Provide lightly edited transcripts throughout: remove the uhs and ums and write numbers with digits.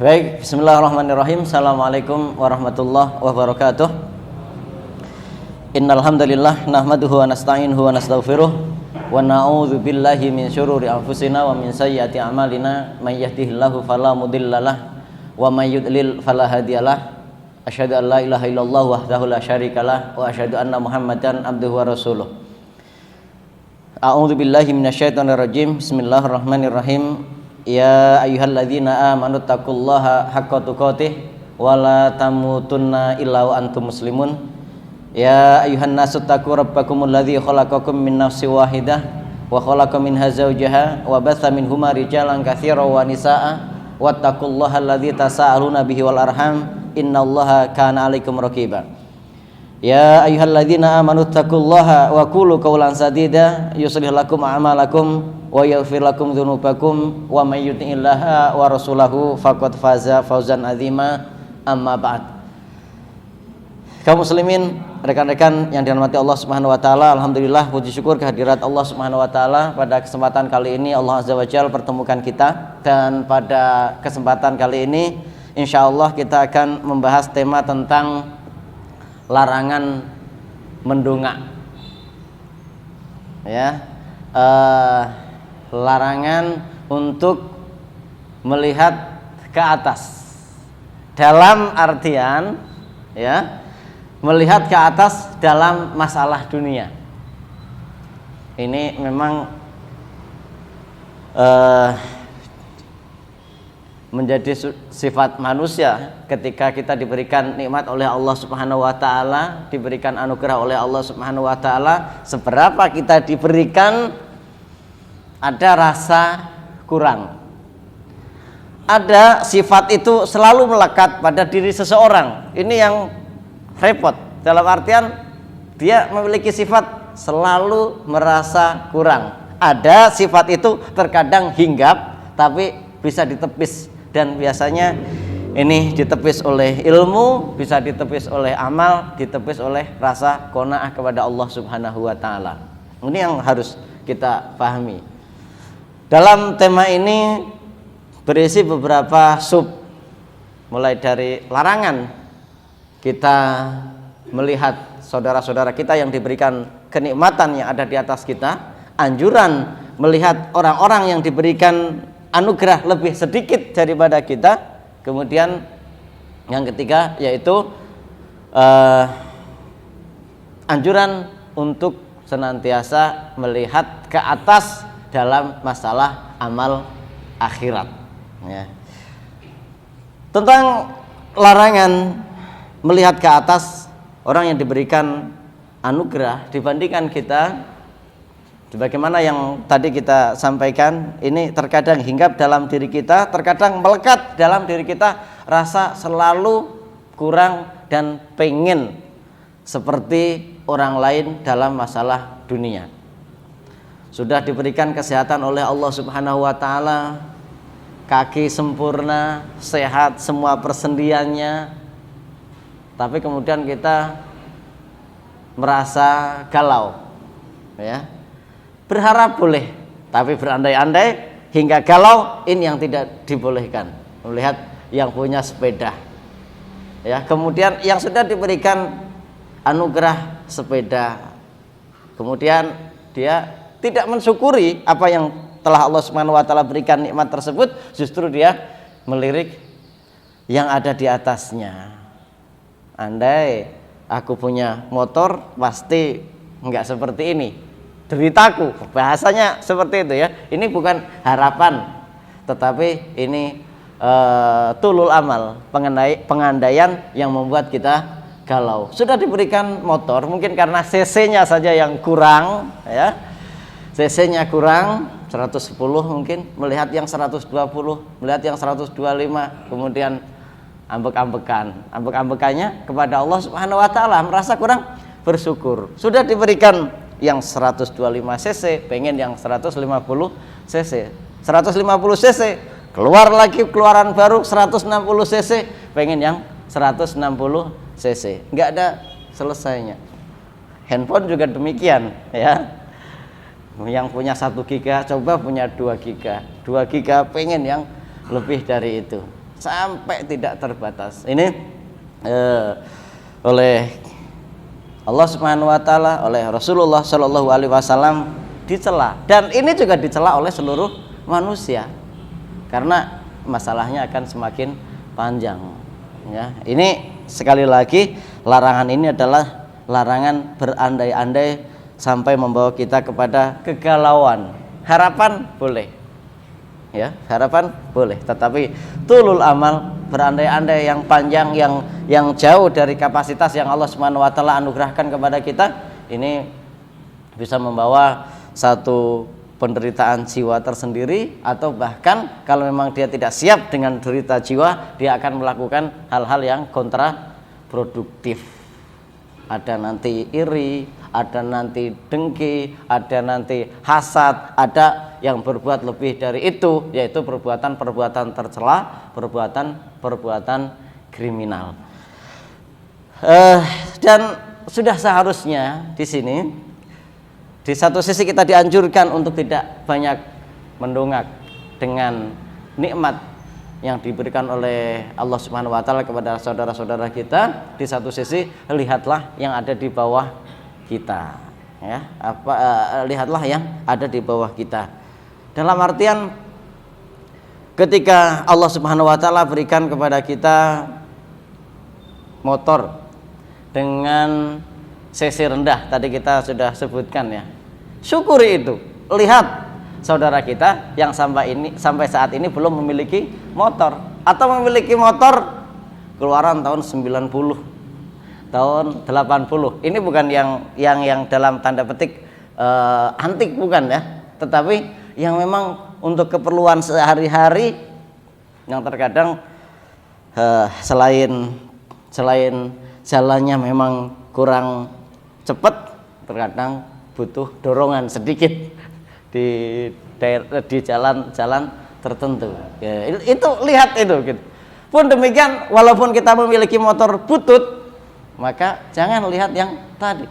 Baik, bismillahirrahmanirrahim. Assalamualaikum warahmatullahi wabarakatuh. Innal hamdalillah nahmaduhu wa nasta'inuhu wa nastaghfiruh wa na'udzu billahi min syururi anfusina wa min sayyiati a'malina may yahdihillahu fala mudhillalah wa may yudlil fala hadiyalah. Asyhadu an la ilaha illallah wahdahu la syarikalah wa asyhadu anna Muhammadan abduhu wa rasuluh. A'udzu billahi minasyaitonir rajim. Bismillahirrahmanirrahim. Ya ayyuhalladzina amanu taqullaha haqqa tuqatih wa la tamutunna illa wa antum muslimun. Ya ayyuhan nasu taqu rabbakumul ladzi khalaqakum min nafsin wahidah wa khalaqa minha zawjaha wa batha minhuma rijalan katsiran wa nisaa'a wattaqullaha alladzi tasaaluna bihi wal arham innallaha kana 'alaikum raqiba. Ya ayyuhalladzina amanu taqullaha wa qulu qawlan sadida yuslih lakum a'malakum wa yaghfir lakum dzunubakum wa may yuti'illaha wa rasulahu faqad faza fawzan 'azima. Amma ba'd. Kaum muslimin, rekan-rekan yang dirahmati Allah Subhanahu wa taala, alhamdulillah puji syukur kehadirat Allah Subhanahu wa taala. Pada kesempatan kali ini Allah Azza wa Jalla pertemukan kita, dan pada kesempatan kali ini insyaallah kita akan membahas tema tentang larangan mendongak. Ya. Larangan untuk melihat ke atas, dalam artian ya, melihat ke atas dalam masalah dunia. Ini memang menjadi sifat manusia ketika kita diberikan nikmat oleh Allah Subhanahu wa taala, diberikan anugerah oleh Allah Subhanahu wa taala, seberapa kita diberikan ada rasa kurang. Ada sifat itu selalu melekat pada diri seseorang. Ini yang repot. Dalam artian dia memiliki sifat selalu merasa kurang. Ada sifat itu terkadang hinggap tapi bisa ditepis, dan biasanya ini ditepis oleh ilmu, bisa ditepis oleh amal, ditepis oleh rasa qanaah kepada Allah Subhanahu wa taala. Ini yang harus kita pahami. Dalam tema ini berisi beberapa sub, mulai dari larangan kita melihat saudara-saudara kita yang diberikan kenikmatan yang ada di atas kita, anjuran melihat orang-orang yang diberikan anugerah lebih sedikit daripada kita, kemudian yang ketiga yaitu anjuran untuk senantiasa melihat ke atas dalam masalah amal akhirat ya. Tentang larangan melihat ke atas orang yang diberikan anugerah dibandingkan kita, sebagaimana yang tadi kita sampaikan, ini terkadang hinggap dalam diri kita, terkadang melekat dalam diri kita rasa selalu kurang dan pengen seperti orang lain dalam masalah dunia. Sudah diberikan kesehatan oleh Allah Subhanahu wa taala, kaki sempurna, sehat semua persendiannya, tapi kemudian kita merasa galau ya. Berharap boleh, tapi berandai-andai hingga galau, ini yang tidak dibolehkan. Melihat yang punya sepeda ya, kemudian yang sudah diberikan anugerah sepeda, kemudian dia tidak mensyukuri apa yang telah Allah Subhanahu wa taala berikan nikmat tersebut, justru dia melirik yang ada di atasnya. Andai aku punya motor pasti enggak seperti ini deritaku, bahasanya seperti itu ya. Ini bukan harapan, tetapi ini tulul amal, pengandaian yang membuat kita galau. Sudah diberikan motor, mungkin karena cc-nya saja yang kurang ya, cc-nya kurang 110, mungkin melihat yang 120, melihat yang 125, kemudian ambek-ambekannya kepada Allah Subhanahu wa taala, merasa kurang bersyukur. Sudah diberikan yang 125 cc, pengen yang 150 cc. 150 cc, keluar lagi keluaran baru 160 cc, pengen yang 160 cc. Enggak ada selesainya. Handphone juga demikian ya. Yang punya 1 giga coba punya 2 giga, 2 giga pengen yang lebih dari itu. sampai tidak terbatas. Ini oleh Allah Subhanahu wa taala, oleh Rasulullah Shallallahu alaihi wasallam dicela, dan ini juga dicela oleh seluruh manusia karena masalahnya akan semakin panjang ya. Ini sekali lagi larangan ini adalah larangan berandai-andai sampai membawa kita kepada kegalauan. Harapan boleh ya, harapan boleh, tetapi tulul amal, berandai-andai yang panjang, yang jauh dari kapasitas yang Allah Subhanahu wa taala anugerahkan kepada kita, ini bisa membawa satu penderitaan jiwa tersendiri, atau bahkan kalau memang dia tidak siap dengan derita jiwa, dia akan melakukan hal-hal yang kontraproduktif. Ada nanti iri, ada nanti dengki, ada nanti hasad, ada yang berbuat lebih dari itu, yaitu perbuatan-perbuatan tercela, perbuatan-perbuatan kriminal. Dan sudah seharusnya di sini, di satu sisi kita dianjurkan untuk tidak banyak mendongak dengan nikmat yang diberikan oleh Allah Subhanahu wa taala kepada saudara-saudara kita. Di satu sisi lihatlah yang ada di bawah kita ya, lihatlah yang ada di bawah kita. Dalam artian ketika Allah Subhanahu wa taala berikan kepada kita motor dengan cc rendah, tadi kita sudah sebutkan ya, syukuri itu. Lihat saudara kita yang sampai saat ini belum memiliki motor, atau memiliki motor keluaran tahun 90, tahun 80. Ini bukan yang dalam tanda petik antik, bukan ya, tetapi yang memang untuk keperluan sehari-hari, yang terkadang selain jalannya memang kurang cepat, terkadang butuh dorongan sedikit di jalan-jalan tertentu ya, itu lihat itu gitu. Pun demikian, walaupun kita memiliki motor butut, maka jangan lihat yang tadi,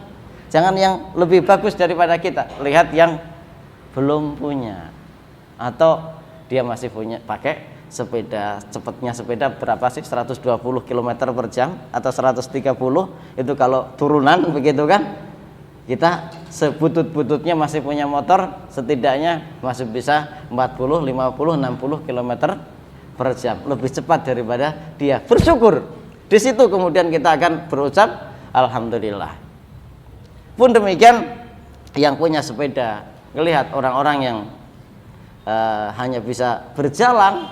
jangan yang lebih bagus daripada kita, lihat yang belum punya, atau dia masih punya pakai sepeda, cepatnya sepeda berapa sih, 120 km per jam atau 130, itu kalau turunan begitu kan. Kita sebutut-bututnya masih punya motor, setidaknya masih bisa 40, 50, 60 km per jam, lebih cepat daripada dia. Bersyukur. Di situ kemudian kita akan berucap alhamdulillah. Pun demikian yang punya sepeda, melihat orang-orang yang hanya bisa berjalan,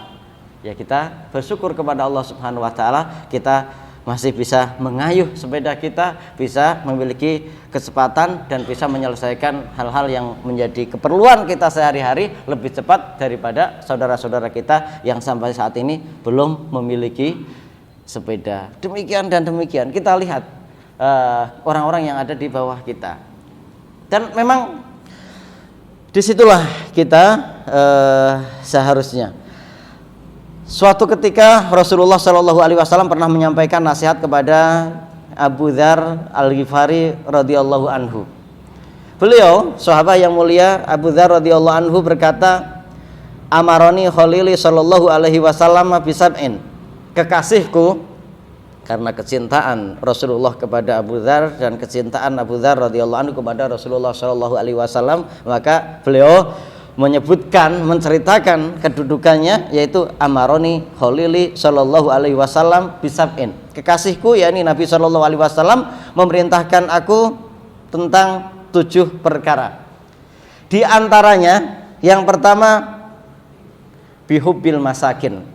ya kita bersyukur kepada Allah Subhanahu wa taala, kita masih bisa mengayuh sepeda kita, bisa memiliki kecepatan dan bisa menyelesaikan hal-hal yang menjadi keperluan kita sehari-hari lebih cepat daripada saudara-saudara kita yang sampai saat ini belum memiliki sepeda. Demikian dan demikian kita lihat orang-orang yang ada di bawah kita, dan memang disitulah kita seharusnya. Suatu ketika Rasulullah Shallallahu alaihi wasallam pernah menyampaikan nasihat kepada Abu Dzar Al-Ghifari radhiyallahu anhu. Beliau, sahabat yang mulia Abu Dzar radhiyallahu anhu berkata, "Amaroni Khalili Shallallahu alaihi wasallam bisab'in." Kekasihku, karena kecintaan Rasulullah kepada Abu Dzar dan kecintaan Abu Dzar radhiyallahu anhu kepada Rasulullah Shallallahu alaihi wasallam, maka beliau menyebutkan, menceritakan kedudukannya, yaitu amaroni Khalili Shallallahu alaihi wasallam bisab'in. Kekasihku, yakni Nabi Shallallahu alaihi wasallam, memerintahkan aku tentang 7 perkara. Di antaranya yang pertama bihubbil masakin,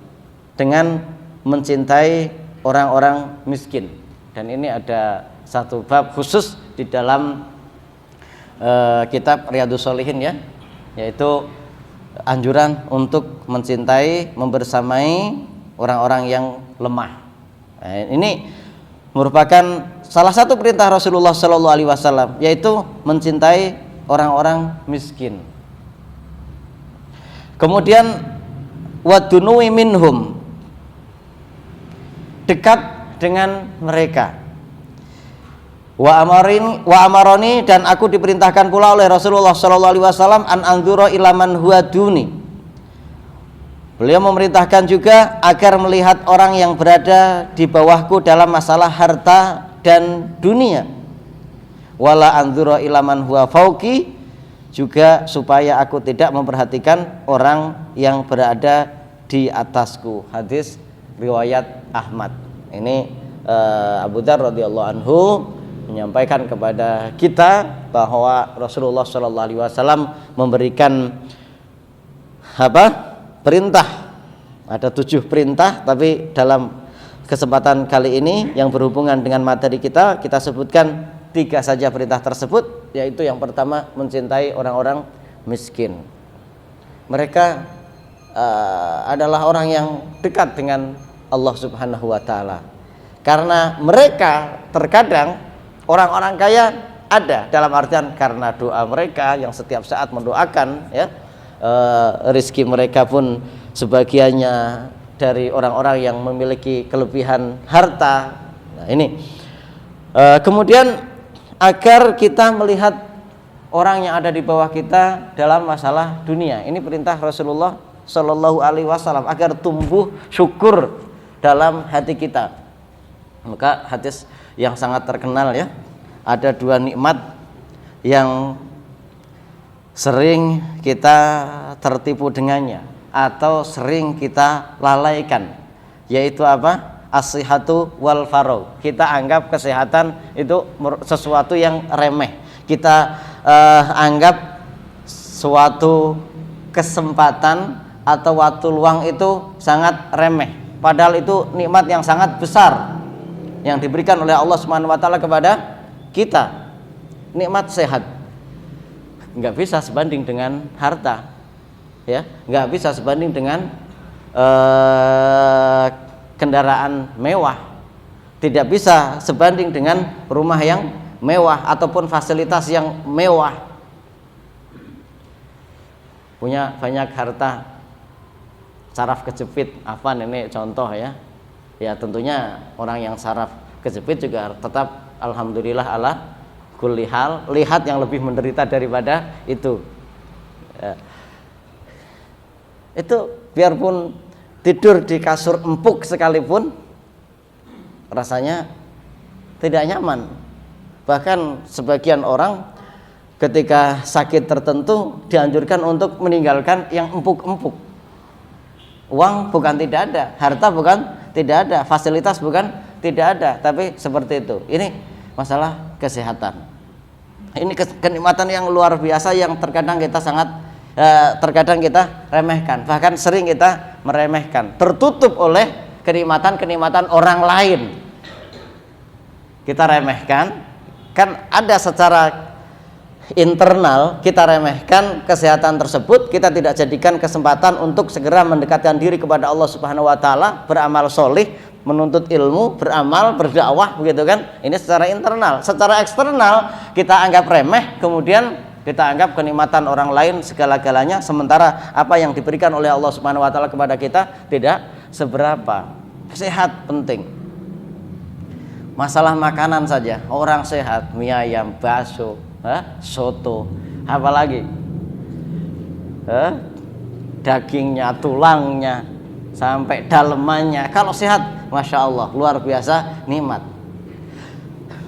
dengan mencintai orang-orang miskin. Dan ini ada satu bab khusus di dalam kitab Riyadhus Shalihin ya, yaitu anjuran untuk mencintai, membersamai orang-orang yang lemah. Nah, ini merupakan salah satu perintah Rasulullah Shallallahu alaihi wasallam, yaitu mencintai orang-orang miskin. Kemudian wadunui minhum, dekat dengan mereka. Wa amaroni, dan aku diperintahkan pula oleh Rasulullah Shallallahu alaihi wasallam an anzura ila man huwa duni, Beliau memerintahkan juga agar melihat orang yang berada di bawahku dalam masalah harta dan dunia. Wala anzura ilaman huwa fauqi, juga supaya aku tidak memperhatikan orang yang berada di atasku. Hadis riwayat Ahmad. Ini Abu Dzar radhiyallahu anhu menyampaikan kepada kita bahwa Rasulullah sallallahu alaihi wasallam memberikan perintah. Ada 7 perintah, tapi dalam kesempatan kali ini yang berhubungan dengan materi kita sebutkan 3 saja perintah tersebut, yaitu yang pertama mencintai orang-orang miskin. Mereka adalah orang yang dekat dengan Allah Subhanahu wa taala. Karena mereka terkadang orang-orang kaya ada dalam artian karena doa mereka yang setiap saat mendoakan, ya, rezeki mereka pun sebagiannya dari orang-orang yang memiliki kelebihan harta. Nah, ini kemudian agar kita melihat orang yang ada di bawah kita dalam masalah dunia. Ini perintah Rasulullah Shallallahu Alaihi Wasallam agar tumbuh syukur dalam hati kita. Maka hadis yang sangat terkenal, ya, ada 2 nikmat yang sering kita tertipu dengannya atau sering kita lalaikan, yaitu apa? As-sihhatu wal faragh. Kita anggap kesehatan itu sesuatu yang remeh. Kita anggap suatu kesempatan atau waktu luang itu sangat remeh, padahal itu nikmat yang sangat besar yang diberikan oleh Allah Subhanahu wa taala kepada kita. Nikmat sehat nggak bisa sebanding dengan harta, ya, nggak bisa sebanding dengan kendaraan mewah, tidak bisa sebanding dengan rumah yang mewah ataupun fasilitas yang mewah. Punya banyak harta, saraf kejepit, apa ini contoh, ya. Ya tentunya orang yang saraf kejepit juga tetap alhamdulillah ala kulli hal, lihat yang lebih menderita daripada itu. Ya. Itu biarpun tidur di kasur empuk sekalipun rasanya tidak nyaman. Bahkan sebagian orang ketika sakit tertentu dianjurkan untuk meninggalkan yang empuk-empuk. Uang bukan tidak ada, harta bukan tidak ada, fasilitas bukan tidak ada, tapi seperti itu. Ini masalah kesehatan. Ini kenikmatan yang luar biasa yang terkadang kita terkadang kita remehkan, bahkan sering kita meremehkan, tertutup oleh kenikmatan-kenikmatan orang lain. Kita remehkan, kan ada secara internal kita remehkan kesehatan tersebut, kita tidak jadikan kesempatan untuk segera mendekatkan diri kepada Allah Subhanahu wa taala, beramal solih, menuntut ilmu, beramal, berdakwah, begitu kan? Ini secara internal. Secara eksternal kita anggap remeh, kemudian kita anggap kenikmatan orang lain segala-galanya, sementara apa yang diberikan oleh Allah Subhanahu wa taala kepada kita tidak seberapa. Sehat penting. Masalah makanan saja, orang sehat, mie ayam, bakso, soto, apalagi dagingnya, tulangnya, sampai dalemannya, kalau sehat, masya Allah, luar biasa nikmat.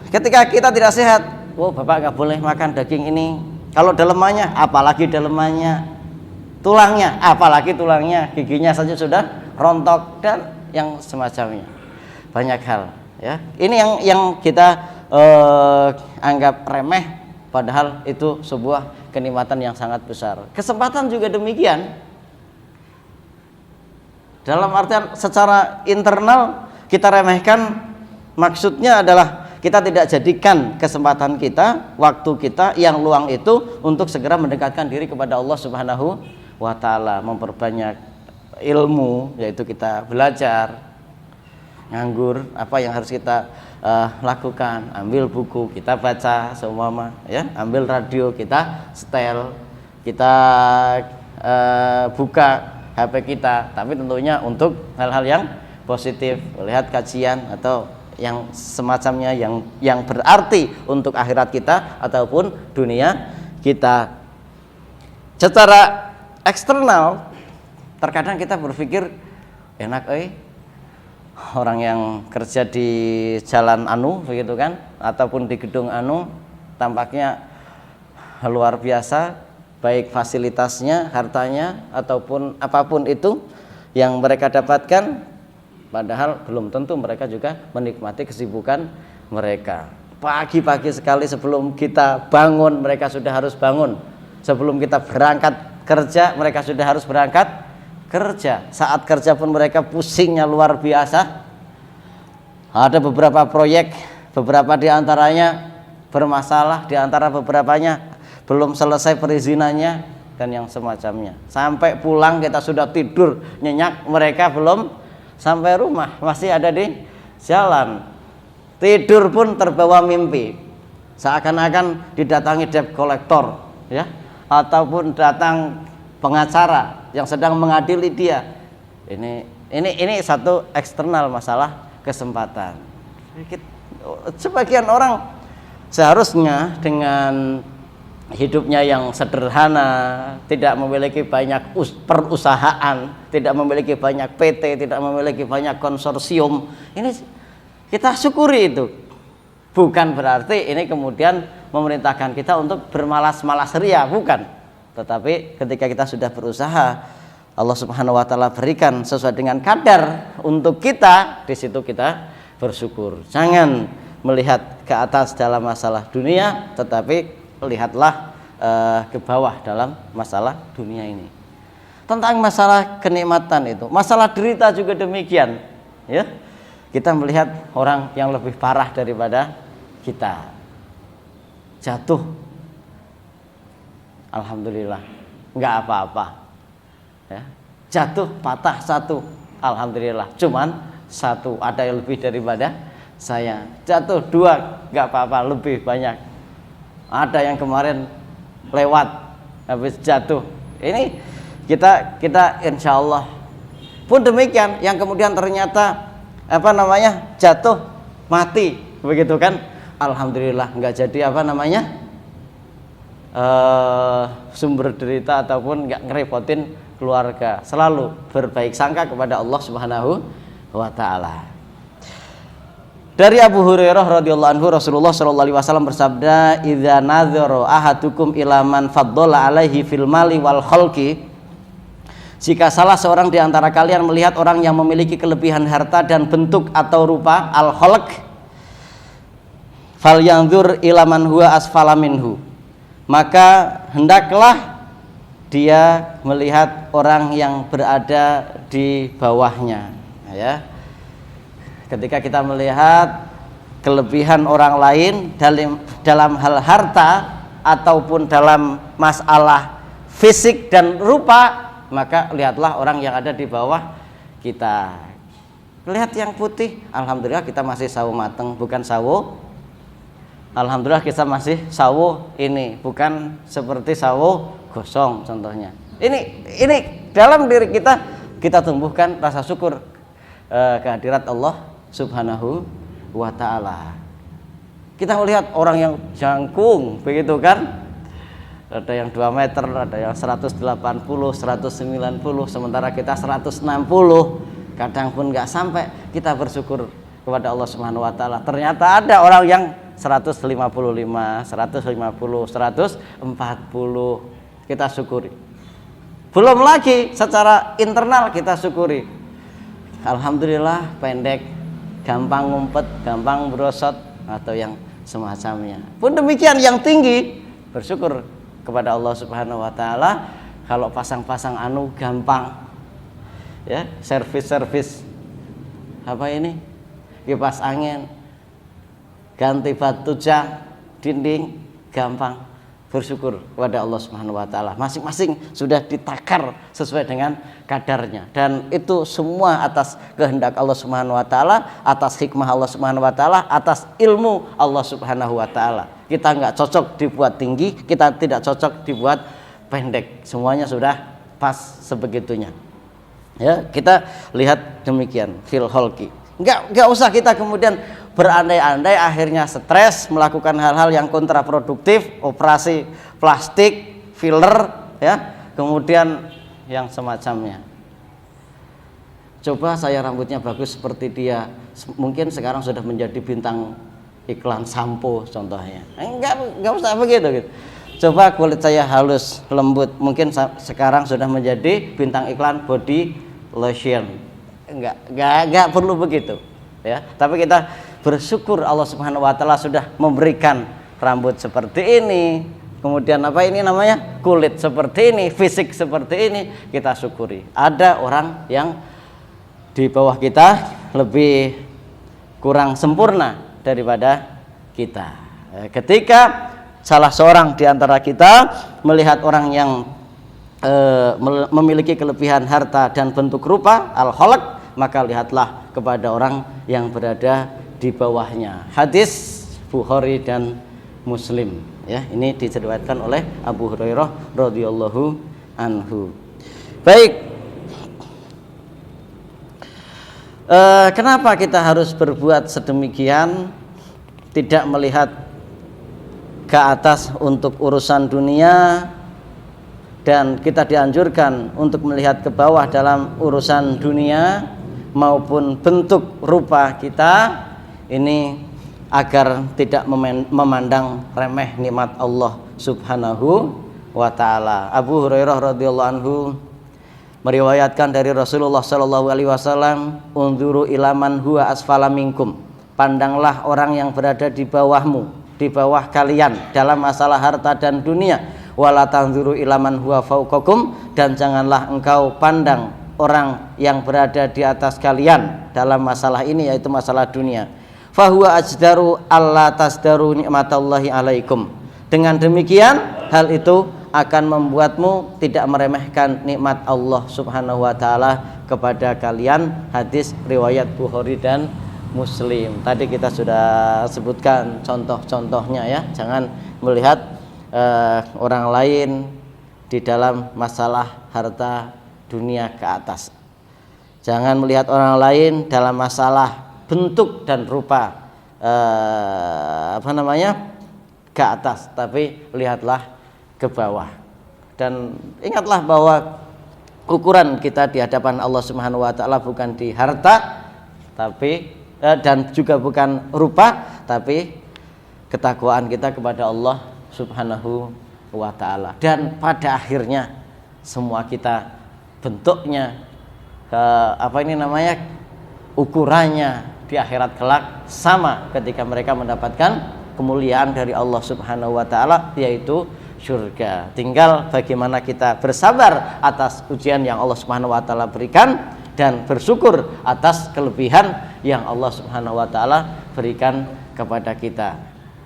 Ketika kita tidak sehat, bapak nggak boleh makan daging ini. Kalau dalemannya, apalagi dalemannya, tulangnya, apalagi tulangnya, giginya saja sudah rontok dan yang semacamnya. Banyak hal, ya. Ini yang kita anggap remeh, padahal itu sebuah kenikmatan yang sangat besar. Kesempatan juga demikian. Dalam artian secara internal kita remehkan, maksudnya adalah kita tidak jadikan kesempatan kita, waktu kita yang luang itu untuk segera mendekatkan diri kepada Allah Subhanahu wa taala, memperbanyak ilmu, yaitu kita belajar. Nganggur, apa yang harus kita lakukan? Ambil buku, kita baca seumpama, ya, ambil radio, kita setel, kita buka HP kita, tapi tentunya untuk hal-hal yang positif, melihat kajian atau yang semacamnya yang berarti untuk akhirat kita ataupun dunia kita. Secara eksternal Terkadang kita berpikir enak orang yang kerja di jalan anu begitu kan, ataupun di gedung anu tampaknya luar biasa, baik fasilitasnya, hartanya, ataupun apapun itu yang mereka dapatkan, padahal belum tentu mereka juga menikmati kesibukan mereka. Pagi-pagi sekali sebelum kita bangun mereka sudah harus bangun, sebelum kita berangkat kerja mereka sudah harus berangkat kerja. Saat kerja pun mereka pusingnya luar biasa. Ada beberapa proyek, beberapa diantaranya bermasalah, diantara beberapanya belum selesai perizinannya dan yang semacamnya. Sampai pulang kita sudah tidur nyenyak, mereka belum sampai rumah, masih ada di jalan. Tidur pun terbawa mimpi, seakan-akan didatangi debt collector, ya, ataupun datang pengacara yang sedang mengadili dia. Ini satu eksternal masalah kesempatan. Sebagian orang seharusnya dengan hidupnya yang sederhana, tidak memiliki banyak perusahaan, tidak memiliki banyak PT, tidak memiliki banyak konsorsium. Ini kita syukuri itu. Bukan berarti ini kemudian memerintahkan kita untuk bermalas-malas ria, bukan. Tetapi ketika kita sudah berusaha, Allah Subhanahu wa taala berikan sesuai dengan kadar untuk kita, di situ kita bersyukur. Jangan melihat ke atas dalam masalah dunia, tetapi lihatlah ke bawah dalam masalah dunia ini. Tentang masalah kenikmatan itu, masalah derita juga demikian, ya. Kita melihat orang yang lebih parah daripada kita, jatuh, alhamdulillah nggak apa-apa, ya. Jatuh patah satu, alhamdulillah cuman satu, ada yang lebih daripada saya. Jatuh dua, nggak apa-apa, lebih banyak. Ada yang kemarin lewat habis jatuh. Ini kita insya Allah pun demikian, yang kemudian ternyata jatuh mati begitu kan, alhamdulillah nggak jadi sumber derita ataupun nggak ngerepotin keluarga. Selalu berbaik sangka kepada Allah Subhanahu wa taala. Dari Abu Hurairah radhiyallahu anhu, Rasulullah sallallahu alaihi wasallam bersabda, "Idza nadzara ahadukum ila man faddala alaihi fil mali wal khalqi." Jika salah seorang di antara kalian melihat orang yang memiliki kelebihan harta dan bentuk atau rupa, al-khalq, falyanzur ila man huwa asfala minhu. Maka hendaklah dia melihat orang yang berada di bawahnya, ya. Ketika kita melihat kelebihan orang lain dalam hal harta ataupun dalam masalah fisik dan rupa, maka lihatlah orang yang ada di bawah kita. Lihat yang putih, alhamdulillah kita masih sawo mateng, bukan sawo. Alhamdulillah kita masih sawo ini, bukan seperti sawo gosong contohnya. Ini dalam diri kita tumbuhkan rasa syukur kehadirat Allah Subhanahu wa taala. Kita melihat orang yang jangkung begitu kan, ada yang 2 meter, ada yang 180, 190, sementara kita 160, kadang pun nggak sampai. Kita bersyukur kepada Allah Subhanahu wa taala. Ternyata ada orang yang 155, 150, 140, kita syukuri. Belum lagi secara internal kita syukuri. Alhamdulillah pendek, gampang ngumpet, gampang berosot, atau yang semacamnya. Pun demikian yang tinggi, bersyukur kepada Allah Subhanahu wa taala. Kalau pasang-pasang anu gampang, ya, servis kipas angin, ganti batu dinding, gampang. Bersyukur kepada Allah Subhanahu wa taala. Masing-masing sudah ditakar sesuai dengan kadarnya, dan itu semua atas kehendak Allah Subhanahu wa taala, atas hikmah Allah Subhanahu wa taala, atas ilmu Allah Subhanahu wa taala. Kita nggak cocok dibuat tinggi, kita tidak cocok dibuat pendek. Semuanya sudah pas sebegitunya. Ya, kita lihat demikian fil khalqi. Nggak usah kita kemudian berandai-andai akhirnya stres, melakukan hal-hal yang kontraproduktif, operasi plastik, filler, ya, kemudian yang semacamnya. Coba saya rambutnya bagus seperti dia, mungkin sekarang sudah menjadi bintang iklan sampo contohnya. Enggak usah begitu gitu. Coba kulit saya halus, lembut, mungkin sekarang sudah menjadi bintang iklan body lotion. Enggak perlu begitu ya. Tapi kita bersyukur Allah Subhanahu wa taala sudah memberikan rambut seperti ini, kemudian apa ini namanya, kulit seperti ini, fisik seperti ini, kita syukuri. Ada orang yang di bawah kita lebih kurang sempurna daripada kita. Ketika salah seorang di antara kita melihat orang yang memiliki kelebihan harta dan bentuk rupa, al-khalaq, maka lihatlah kepada orang yang berada di bawahnya. Hadis Bukhari dan Muslim ya, ini diriwayatkan oleh Abu Hurairah radhiyallahu anhu. Baik, kenapa kita harus berbuat sedemikian, tidak melihat ke atas untuk urusan dunia, dan kita dianjurkan untuk melihat ke bawah dalam urusan dunia maupun bentuk rupa kita ini, agar tidak memandang remeh nikmat Allah Subhanahu wa taala. Abu Hurairah radhiyallahu anhu meriwayatkan dari Rasulullah sallallahu alaihi wasallam, "Unzuru ilaman huwa asfala minkum." Pandanglah orang yang berada di bawahmu, di bawah kalian dalam masalah harta dan dunia. Wala tanzuru ilaman huwa fauqakum, dan janganlah engkau pandang orang yang berada di atas kalian dalam masalah ini, yaitu masalah dunia. Fahuwa ajdaru alla tasdaru nikmatallahi alaikum. Dengan demikian hal itu akan membuatmu tidak meremehkan nikmat Allah Subhanahu wa taala kepada kalian. Hadis riwayat Bukhari dan Muslim. Tadi kita sudah sebutkan contoh-contohnya ya. Jangan melihat orang lain di dalam masalah harta dunia ke atas. Jangan melihat orang lain dalam masalah bentuk dan rupa ke atas, tapi lihatlah ke bawah. Dan ingatlah bahwa ukuran kita di hadapan Allah Subhanahu wa taala bukan di harta, tapi dan juga bukan rupa, tapi ketakwaan kita kepada Allah Subhanahu wa taala. Dan pada akhirnya semua kita bentuknya ukurannya di akhirat kelak sama ketika mereka mendapatkan kemuliaan dari Allah Subhanahu wa taala, yaitu surga. Tinggal bagaimana kita bersabar atas ujian yang Allah Subhanahu wa taala berikan dan bersyukur atas kelebihan yang Allah Subhanahu wa taala berikan kepada kita.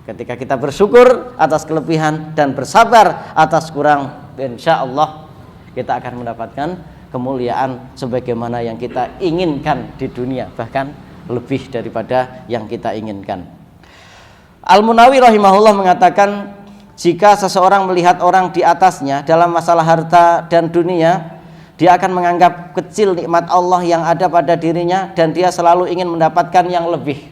Ketika kita bersyukur atas kelebihan dan bersabar atas kurang, insyaallah kita akan mendapatkan kemuliaan sebagaimana yang kita inginkan di dunia, bahkan lebih daripada yang kita inginkan. Al-Munawi rahimahullah mengatakan, jika seseorang melihat orang di atasnya dalam masalah harta dan dunia, dia akan menganggap kecil nikmat Allah yang ada pada dirinya, dan dia selalu ingin mendapatkan yang lebih.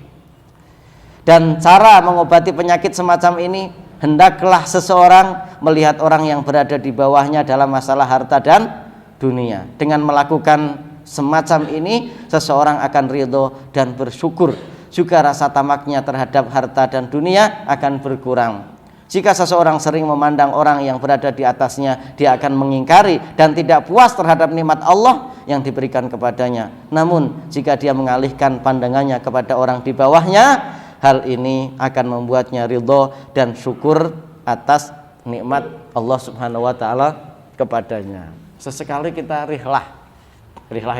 Dan cara mengobati penyakit semacam ini, hendaklah seseorang melihat orang yang berada di bawahnya dalam masalah harta dan dunia. Dengan melakukan semacam ini, seseorang akan ridho dan bersyukur. Juga rasa tamaknya terhadap harta dan dunia akan berkurang. Jika seseorang sering memandang orang yang berada di atasnya, dia akan mengingkari dan tidak puas terhadap nikmat Allah yang diberikan kepadanya. Namun jika dia mengalihkan pandangannya kepada orang di bawahnya, hal ini akan membuatnya ridho dan syukur atas nikmat Allah Subhanahu wa taala kepadanya. Sesekali kita rihlah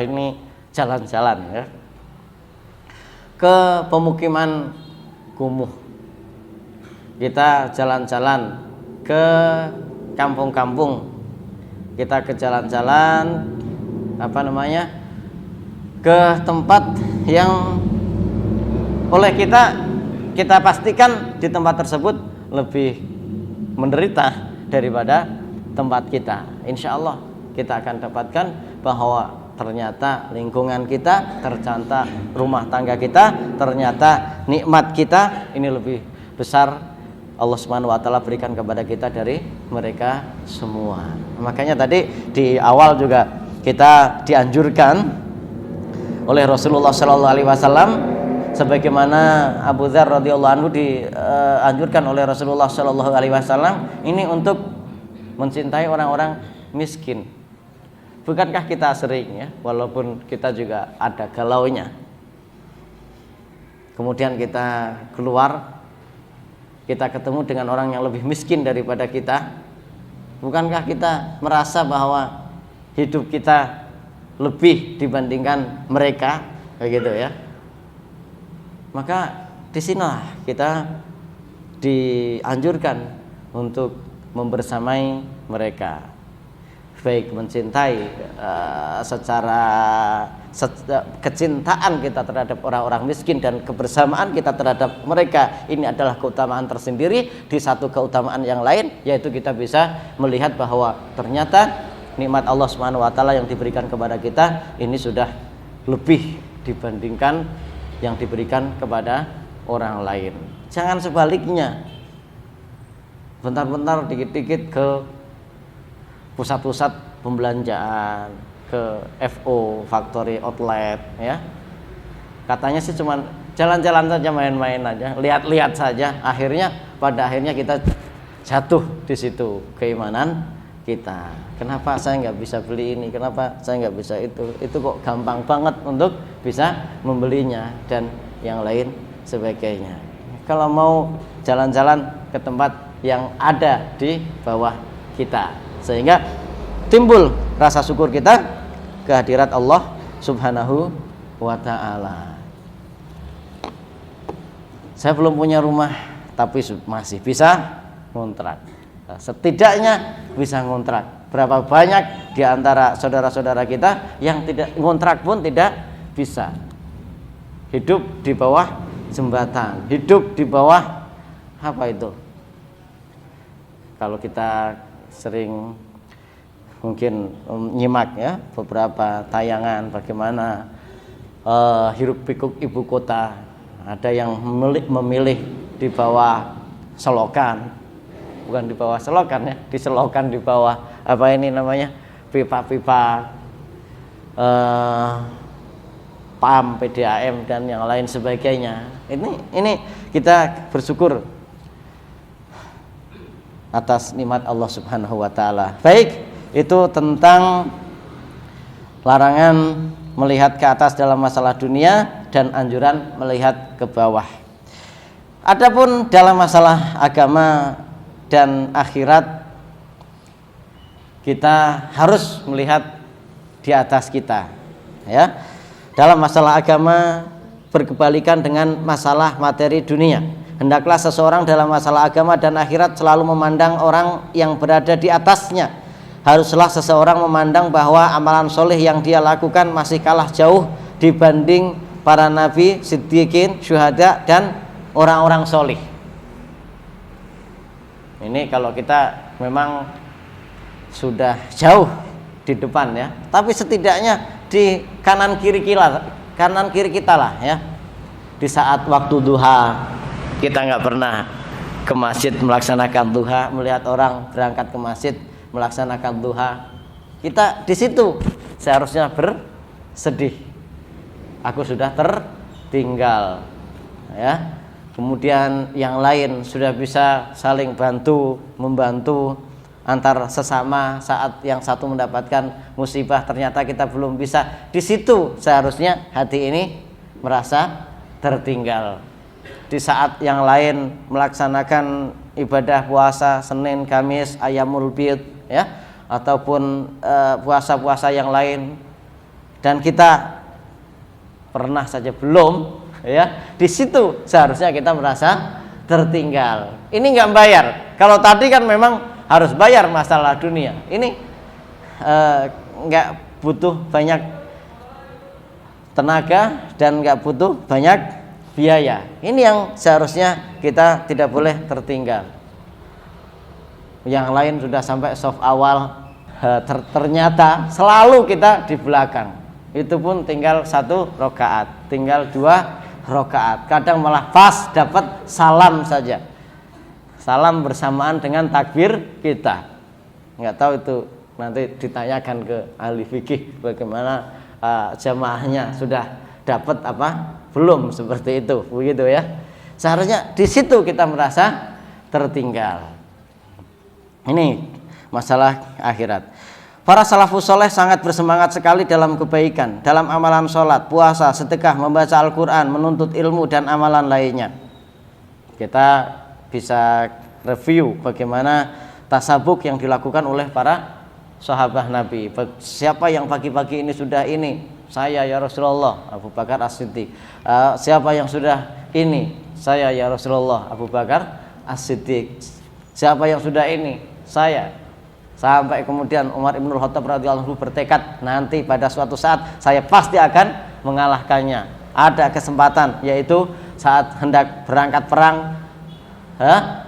ini jalan-jalan ya, ke pemukiman kumuh. Kita jalan-jalan ke kampung-kampung, kita ke jalan-jalan ke tempat yang oleh kita pastikan di tempat tersebut lebih menderita daripada tempat kita. Insya Allah kita akan dapatkan bahwa ternyata lingkungan kita, ternyata rumah tangga kita, ternyata nikmat kita ini lebih besar Allah Subhanahu wa taala berikan kepada kita dari mereka semua. Makanya tadi di awal juga kita dianjurkan oleh Rasulullah Shallallahu Alaihi Wasallam, sebagaimana Abu Dzar radhiyallahu anhu dianjurkan oleh Rasulullah Shallallahu Alaihi Wasallam ini untuk mencintai orang-orang miskin. Bukankah kita sering ya, walaupun kita juga ada galaunya, kemudian kita keluar, kita ketemu dengan orang yang lebih miskin daripada kita, bukankah kita merasa bahwa hidup kita lebih dibandingkan mereka, kayak gitu ya? Maka disinilah kita dianjurkan untuk membersamai mereka, baik mencintai secara kecintaan kita terhadap orang-orang miskin dan kebersamaan kita terhadap mereka, ini adalah keutamaan tersendiri. Di satu keutamaan yang lain, yaitu kita bisa melihat bahwa ternyata nikmat Allah Subhanahu wa taala yang diberikan kepada kita ini sudah lebih dibandingkan yang diberikan kepada orang lain. Jangan sebaliknya, bentar-bentar dikit-dikit ke pusat-pusat pembelanjaan, ke FO, factory outlet ya. Katanya sih cuman jalan-jalan saja, main-main aja, lihat-lihat saja. Pada akhirnya kita jatuh di situ keimanan kita. Kenapa saya nggak bisa beli ini? Kenapa saya nggak bisa itu? Itu kok gampang banget untuk bisa membelinya dan yang lain sebagainya. Kalau mau jalan-jalan ke tempat yang ada di bawah kita, sehingga timbul rasa syukur kita kehadirat Allah Subhanahu wa ta'ala. Saya belum punya rumah, tapi masih bisa ngontrak. Setidaknya bisa ngontrak. Berapa banyak di antara saudara-saudara kita yang tidak ngontrak pun tidak bisa. Hidup di bawah jembatan, hidup di bawah apa itu? Kalau kita sering mungkin nyimak ya beberapa tayangan bagaimana hiruk pikuk ibu kota, ada yang memilih di bawah selokan, bukan di bawah selokan ya, di selokan di bawah apa ini namanya, pipa-pipa PAM, PDAM dan yang lain sebagainya. Ini kita bersyukur atas nikmat Allah Subhanahu wa taala. Baik, itu tentang larangan melihat ke atas dalam masalah dunia dan anjuran melihat ke bawah. Adapun dalam masalah agama dan akhirat, kita harus melihat di atas kita ya. Dalam masalah agama berkebalikan dengan masalah materi dunia. Hendaklah seseorang dalam masalah agama dan akhirat selalu memandang orang yang berada di atasnya. Haruslah seseorang memandang bahwa amalan soleh yang dia lakukan masih kalah jauh dibanding para nabi, siddiqin, syuhada dan orang-orang soleh. Ini kalau kita memang sudah jauh di depan ya, tapi setidaknya di kanan kiri kita lah ya. Di saat waktu duha, kita nggak pernah ke masjid melaksanakan duha, melihat orang berangkat ke masjid melaksanakan duha, kita di situ seharusnya bersedih, aku sudah tertinggal ya. Kemudian yang lain sudah bisa saling membantu antar sesama saat yang satu mendapatkan musibah, ternyata kita belum bisa. Di situ seharusnya hati ini merasa tertinggal. Di saat yang lain melaksanakan ibadah puasa Senin, Kamis, Ayyamul Bid ya, ataupun puasa-puasa yang lain, dan kita pernah saja belum ya, di situ seharusnya kita merasa tertinggal. Ini nggak bayar. Kalau tadi kan memang harus bayar masalah dunia. Ini nggak butuh banyak tenaga dan nggak butuh banyak biaya. Ini yang seharusnya kita tidak boleh tertinggal. Yang lain sudah sampai soft awal, ternyata selalu kita di belakang. Itu pun tinggal 1 rakaat, tinggal 2 rakaat. Kadang malah pas dapat salam saja. Salam bersamaan dengan takbir kita. Nggak tahu itu, nanti ditanyakan ke ahli fikih bagaimana jamaahnya sudah dapat apa belum, seperti itu, begitu ya. Seharusnya di situ kita merasa tertinggal. Ini masalah akhirat. Para salafus soleh sangat bersemangat sekali dalam kebaikan, dalam amalan sholat, puasa, sedekah, membaca Al-Quran, menuntut ilmu dan amalan lainnya. Kita bisa review bagaimana tasabuk yang dilakukan oleh para sahabat Nabi. Siapa yang pagi-pagi ini sudah ini? Saya ya Rasulullah, Abu Bakar As-Siddiq. Siapa yang sudah ini? Saya ya Rasulullah, Abu Bakar As-Siddiq. Siapa yang sudah ini? Saya. Sampai kemudian Umar Ibn Khattab radhiyallahu anhu bertekad, nanti pada suatu saat saya pasti akan mengalahkannya. Ada kesempatan, yaitu saat hendak berangkat perang,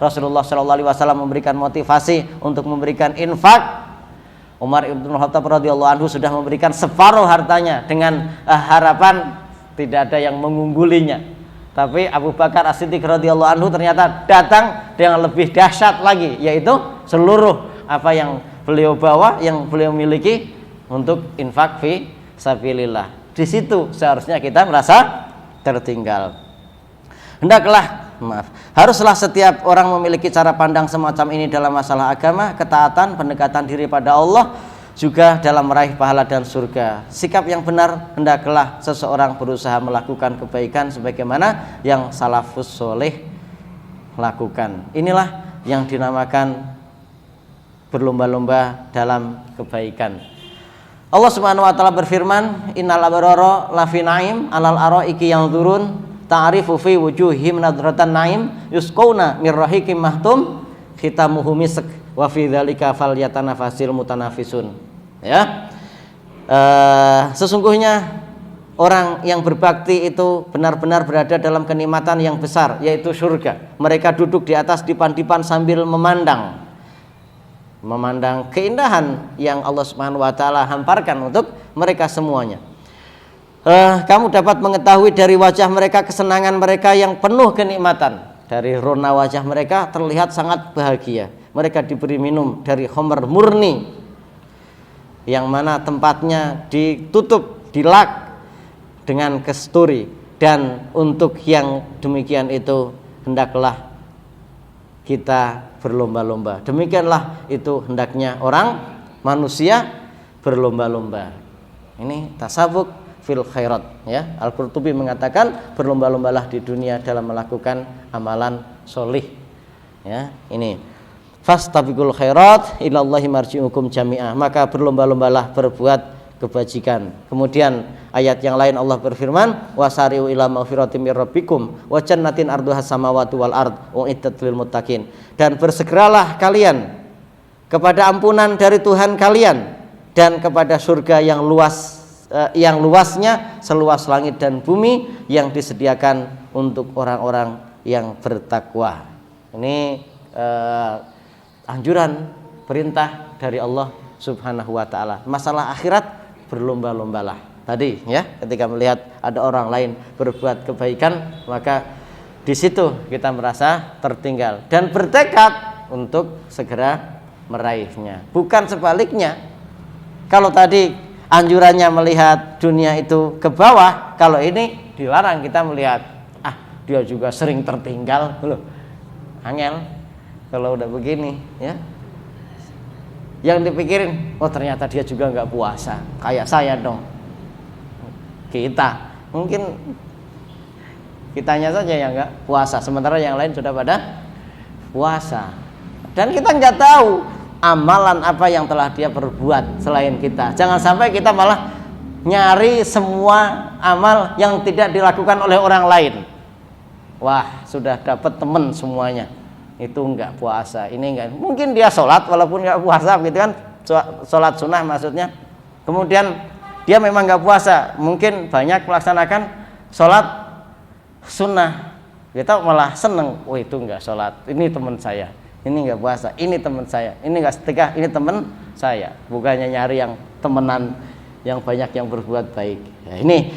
Rasulullah Shallallahu Alaihi Wasallam memberikan motivasi untuk memberikan infak. Umar Ibn Khattab radhiyallahu anhu sudah memberikan separuh hartanya dengan harapan tidak ada yang mengunggulinya. Tapi Abu Bakar As-Siddiq radhiyallahu anhu ternyata datang dengan lebih dahsyat lagi, yaitu seluruh apa yang beliau bawa, yang beliau miliki untuk infak fi sabilillah. Di situ seharusnya kita merasa tertinggal. Haruslah setiap orang memiliki cara pandang semacam ini dalam masalah agama, ketaatan, pendekatan diri pada Allah, juga dalam meraih pahala dan surga. Sikap yang benar hendaklah seseorang berusaha melakukan kebaikan sebagaimana yang salafus soleh lakukan. Inilah yang dinamakan berlomba-lomba dalam kebaikan. Allah Subhanahu wa taala berfirman, innal abrara lafi naim alal araiki yanzurun ta'rifu fi wujuhihim nadratan naim yusqauna mir rahiqim mahtum khitamuhu misk wa fi dzalika falyatanafasil mutanafisun. Ya. Sesungguhnya orang yang berbakti itu benar-benar berada dalam kenikmatan yang besar, yaitu surga. Mereka duduk di atas dipan-dipan sambil memandang keindahan yang Allah Subhanahu wa taala hamparkan untuk mereka semuanya. Kamu dapat mengetahui dari wajah mereka kesenangan mereka yang penuh kenikmatan. Dari rona wajah mereka terlihat sangat bahagia. Mereka diberi minum dari khamr murni, yang mana tempatnya ditutup, dilak dengan kasturi. Dan untuk yang demikian itu hendaklah kita berlomba-lomba. Demikianlah itu hendaknya orang manusia berlomba-lomba. Ini tasabuk fil khairat, ya. Al-Qurtubi mengatakan berlomba-lombalah di dunia dalam melakukan amalan solih, ya. Ini fastabiqul khairat ilallahi marji'ukum jami'ah, maka berlomba-lombalah berbuat kebajikan. Kemudian ayat yang lain Allah berfirman, wasari'u ila maghfiratin mir rabbikum wa jannatin arduhas samawati wal ard uiddat lil muttaqin. Dan bersegeralah kalian kepada ampunan dari Tuhan kalian dan kepada surga yang luas, yang luasnya seluas langit dan bumi, yang disediakan untuk orang-orang yang bertakwa. Ini anjuran, perintah dari Allah Subhanahu wa taala. Masalah akhirat, berlomba-lombalah. Tadi, ya, ketika melihat ada orang lain berbuat kebaikan, maka di situ kita merasa tertinggal dan bertekad untuk segera meraihnya. Bukan sebaliknya. Kalau tadi anjurannya melihat dunia itu ke bawah, kalau ini dilarang kita melihat, dia juga sering tertinggal, loh. Angel kalau udah begini, ya. Yang dipikirin, oh ternyata dia juga nggak puasa, kayak saya dong. Kita mungkin kitanya saja yang nggak puasa, sementara yang lain sudah pada puasa. Dan kita nggak tahu amalan apa yang telah dia perbuat selain kita. Jangan sampai kita malah nyari semua amal yang tidak dilakukan oleh orang lain. Wah, sudah dapat teman semuanya, itu enggak puasa, ini enggak. Mungkin dia sholat walaupun enggak puasa, gitu kan, sholat sunnah maksudnya. Kemudian dia memang enggak puasa, mungkin banyak melaksanakan sholat sunnah, kita malah seneng, oh itu enggak sholat, ini teman saya, ini enggak puasa, ini teman saya, ini enggak sedekah, ini teman saya. Bukannya nyari yang temenan, yang banyak yang berbuat baik. Nah, ini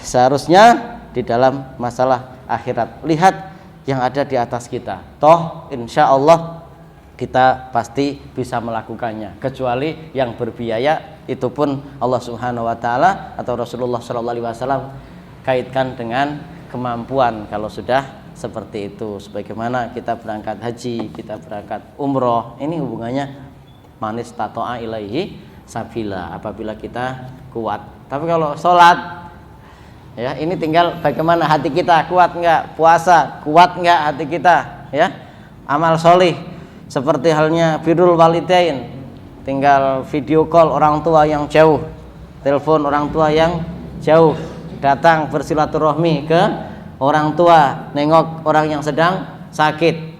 seharusnya di dalam masalah akhirat, lihat yang ada di atas kita. Toh insya Allah kita pasti bisa melakukannya, kecuali yang berbiaya. Itu pun Allah Subhanahu wa taala atau Rasulullah sallallahu alaihi wasallam kaitkan dengan kemampuan kalau sudah seperti itu. Sebagaimana kita berangkat haji, kita berangkat umroh, ini hubungannya manis tato'a ilaihi sabila, apabila kita kuat. Tapi kalau sholat, ya ini tinggal bagaimana hati kita, kuat enggak? Puasa, kuat enggak hati kita? Ya, amal solih seperti halnya birrul walidain, tinggal video call orang tua yang jauh, telepon orang tua yang jauh, datang bersilaturahmi ke orang tua, nengok orang yang sedang sakit,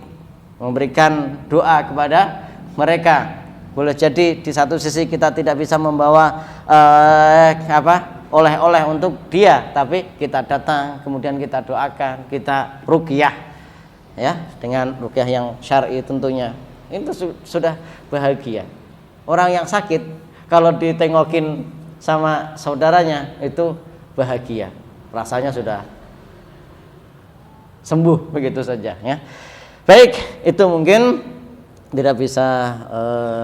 memberikan doa kepada mereka. Boleh jadi di satu sisi kita tidak bisa membawa oleh-oleh untuk dia, tapi kita datang, kemudian kita doakan, kita ruqyah, ya, dengan ruqyah yang syar'i tentunya. Itu sudah bahagia. Orang yang sakit kalau ditengokin sama saudaranya itu bahagia, rasanya sudah sembuh begitu saja, ya. Baik, itu mungkin tidak bisa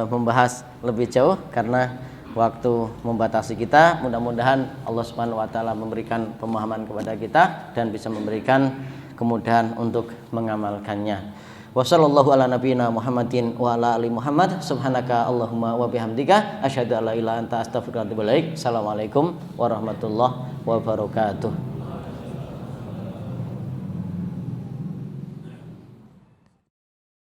membahas lebih jauh karena waktu membatasi kita. Mudah-mudahan Allah Subhanahu wa taala memberikan pemahaman kepada kita dan bisa memberikan kemudahan untuk mengamalkannya. Wassallallahu ala nabiyina Muhammadin wa ala ali Muhammad. Subhanaka Allahumma wa bihamdika asyhadu an la ilaha illa anta astaghfiruka wa atubu ilaik. Assalamualaikum warahmatullahi wabarakatuh.